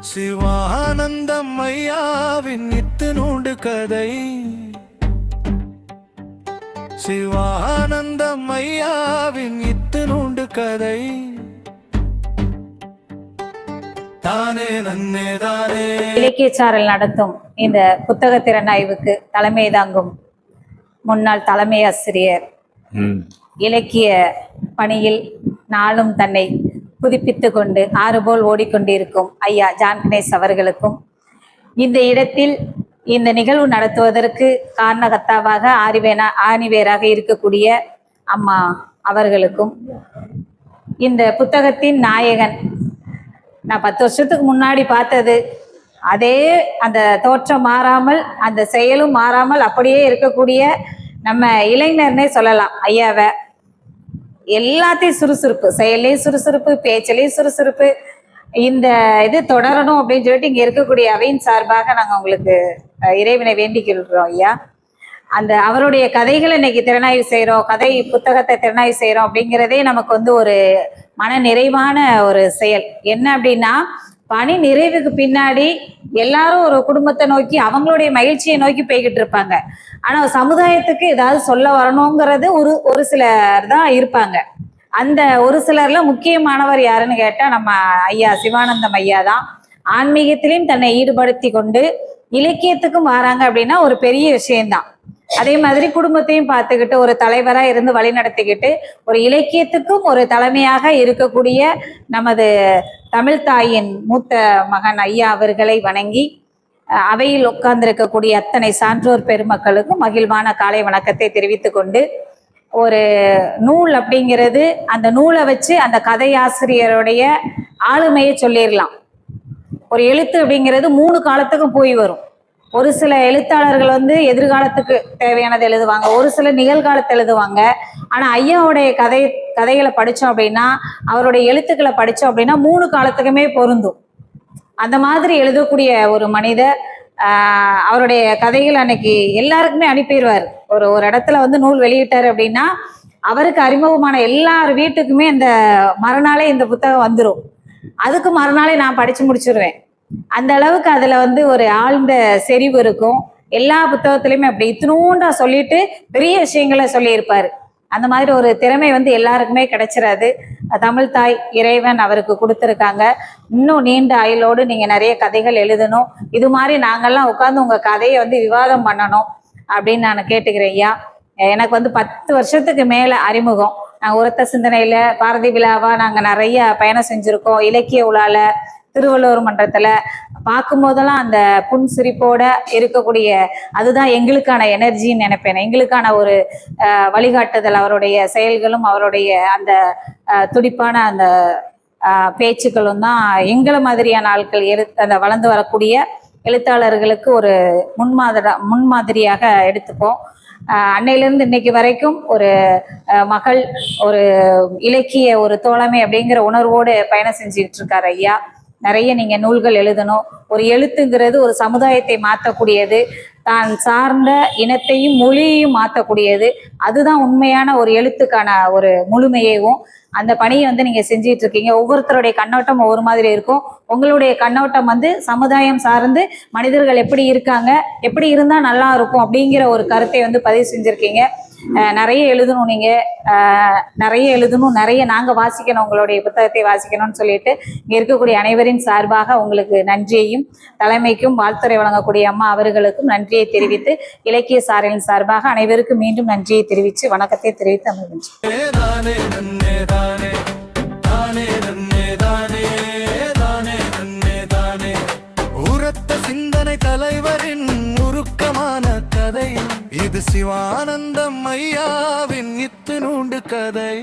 சிவானந்தம் ஐயாவின் இத்தினூண்டு கதை. சிவானந்தம் ஐயாவின் இத்தினூண்டு கதை. தானே நன்னே தானே. இலக்கியச்சாரல் நடத்தும் இந்த புத்தக திறனாய்வுக்கு தலைமை தாங்கும் முன்னாள் தலைமை ஆசிரியர், இலக்கிய பணியில் நாளும் தன்னை புதுப்பித்து கொண்டு ஆறுபோல் ஓடிக்கொண்டிருக்கும் ஐயா ஜான் கணேஷ் அவர்களுக்கும், இந்த இடத்தில் இந்த நிகழ்வு நடத்துவதற்கு காரணகர்த்தாவாக ஆணிவேராக இருக்கக்கூடிய அம்மா அவர்களுக்கும், இந்த புத்தகத்தின் நாயகன் நான் 10 வருஷத்துக்கு முன்னாடி பார்த்தது அதே அந்த தோற்றம் மாறாமல் அந்த செயலும் மாறாமல் அப்படியே இருக்கக்கூடிய நம்ம இளைஞர்னே சொல்லலாம் ஐயாவை. எல்லாத்தையும் சுறுசுறுப்பு, செயலையும் சுறுசுறுப்பு, பேச்சிலையும் சுறுசுறுப்பு. இந்த இது தொடரணும் அப்படின்னு சொல்லிட்டு இங்கே இருக்கக்கூடிய அவையின் சார்பாக நாங்கள் உங்களுக்கு இறைவனை வேண்டிக்கிறோம் ஐயா. அந்த அவருடைய கதைகளை இன்னைக்கு திறனாய்வு செய்கிறோம், கதை புத்தகத்தை திறனாய்வு செய்கிறோம் அப்படிங்கிறதே நமக்கு ஒரு மன நிறைவான ஒரு செயல். என்ன அப்படின்னா, பணி நிறைவுக்கு பின்னாடி எல்லாரும் ஒரு குடும்பத்தை நோக்கி அவங்களுடைய மகிழ்ச்சியை நோக்கி போய்கிட்டு இருப்பாங்க. ஆனால் சமுதாயத்துக்கு ஏதாவது சொல்ல வரணுங்கிறது ஒரு சிலர் தான் இருப்பாங்க. அந்த ஒரு சிலர்ல முக்கியமானவர் யாருன்னு கேட்டால் நம்ம ஐயா சிவானந்தம் ஐயா தான். ஆன்மீகத்திலையும் தன்னை ஈடுபடுத்தி கொண்டு இலக்கியத்துக்கும் வராங்க அப்படின்னா ஒரு பெரிய விஷயம்தான். அதே மாதிரி குடும்பத்தையும் பார்த்துக்கிட்டு ஒரு தலைவராக இருந்து வழி நடத்திக்கிட்டு ஒரு இலக்கியத்துக்கும் ஒரு தலைமையாக இருக்கக்கூடிய நமது தமிழ் தாயின் மூத்த மகன் ஐயா அவர்களை வணங்கி, அவையில் உட்கார்ந்திருக்கக்கூடிய அத்தனை சான்றோர் பெருமக்களுக்கும் மகிழ்வான காலை வணக்கத்தை தெரிவித்து கொண்டு, ஒரு நூல் அப்படிங்கிறது அந்த நூலை வச்சு அந்த கதையாசிரியருடைய ஆளுமையை சொல்லிடலாம். ஒரு எழுத்து அப்படிங்கிறது 3 காலத்துக்கும் போய் வரும். ஒரு சில எழுத்தாளர்கள் எதிர்காலத்துக்கு தேவையானது எழுதுவாங்க, ஒரு சில நிகழ்காலத்தை எழுதுவாங்க. ஆனால் ஐயாவுடைய கதைகளை படித்தோம் அப்படின்னா, அவருடைய எழுத்துக்களை படித்தோம் அப்படின்னா 3 காலத்துக்குமே பொருந்தும். அந்த மாதிரி எழுதக்கூடிய ஒரு மனிதர். அவருடைய கதைகள் அன்னைக்கு எல்லாருக்குமே அனுப்பிடுவார். ஒரு இடத்துல நூல் வெளியிட்டார் அப்படின்னா அவருக்கு அறிமுகமான எல்லார் வீட்டுக்குமே இந்த மறுநாளே இந்த புத்தகம் வந்துடும். அதுக்கு மறுநாளே நான் படித்து முடிச்சிருவேன். அந்த அளவுக்கு அதுல ஒரு ஆழ்ந்த செறிவு இருக்கும். எல்லா புத்தகத்திலையுமே அப்படி இத்தினூண்டா சொல்லிட்டு பெரிய விஷயங்களை சொல்லியிருப்பாரு. அந்த மாதிரி ஒரு திறமை எல்லாருக்குமே கிடைச்சிடாது. தமிழ் தாய் இறைவன் அவருக்கு கொடுத்துருக்காங்க. இன்னும் நீண்ட ஆயுளோடு நீங்க நிறைய கதைகள் எழுதணும். இது மாதிரி நாங்கள்லாம் உட்காந்து உங்க கதையை விவாதம் பண்ணணும் அப்படின்னு நான் கேட்டுக்கிறேன் ஐயா. எனக்கு 10 வருஷத்துக்கு மேல அறிமுகம். நாங்கள் உரத்த சிந்தனையில பாரதி விழாவா நாங்கள் நிறைய பயணம் செஞ்சிருக்கோம். இலக்கிய உலால திருவள்ளுவர் மன்றத்துல பார்க்கும்போதெல்லாம் அந்த புன்சிரிப்போட இருக்கக்கூடிய அதுதான் எங்களுக்கான எனர்ஜின்னு நினைப்பேன். எங்களுக்கான ஒரு வழிகாட்டுதல் அவருடைய செயல்களும் அவருடைய அந்த துடிப்பான அந்த பேச்சுக்களும் தான் எங்களை மாதிரியான ஆட்கள் அந்த வளர்ந்து வரக்கூடிய எழுத்தாளர்களுக்கு ஒரு முன்மாதிரியாக எடுத்துப்போம். அன்னையிலிருந்து இன்னைக்கு வரைக்கும் ஒரு மகள், ஒரு இலக்கிய ஒரு தோழமை அப்படிங்கிற உணர்வோடு பயணம் செஞ்சுக்கிட்டு இருக்காரு ஐயா. நிறைய நீங்க நூல்கள் எழுதணும். ஒரு எழுத்துங்கிறது ஒரு சமுதாயத்தை மாற்றக்கூடியது, தான் சார்ந்த இனத்தையும் மொழியையும் மாற்றக்கூடியது. அதுதான் உண்மையான ஒரு எழுத்துக்கான ஒரு முழுமையையும். அந்த பணியை நீங்க செஞ்சிட்டு இருக்கீங்க. ஒவ்வொருத்தருடைய கண்ணோட்டம் ஒவ்வொரு மாதிரி இருக்கும். உங்களுடைய கண்ணோட்டம் சமுதாயம் சார்ந்து மனிதர்கள் எப்படி இருக்காங்க, எப்படி இருந்தா நல்லா இருக்கும் அப்படிங்கிற ஒரு கருத்தை பதிவு செஞ்சிருக்கீங்க. நிறைய எழுதணும், நீங்க நிறைய எழுதணும், நிறைய நாங்க வாசிக்கணும், உங்களுடைய புத்தகத்தை வாசிக்கணும்னு சொல்லிட்டு இங்க இருக்கக்கூடிய அனைவரின் சார்பாக உங்களுக்கு நன்றியையும், தலைமைக்கும் வாழ்த்துறை வழங்கக்கூடிய அம்மா அவர்களுக்கும் நன்றியை தெரிவித்து, இலக்கிய சாரலின் சார்பாக அனைவருக்கும் மீண்டும் நன்றியை தெரிவித்து வணக்கத்தை தெரிவித்து அமர்கின்றேன். சிந்தனை தலைவரின் உருக்கமான கதை இது. சிவானந்தம் ஐயாவின் இத்தினூண்டு கதை.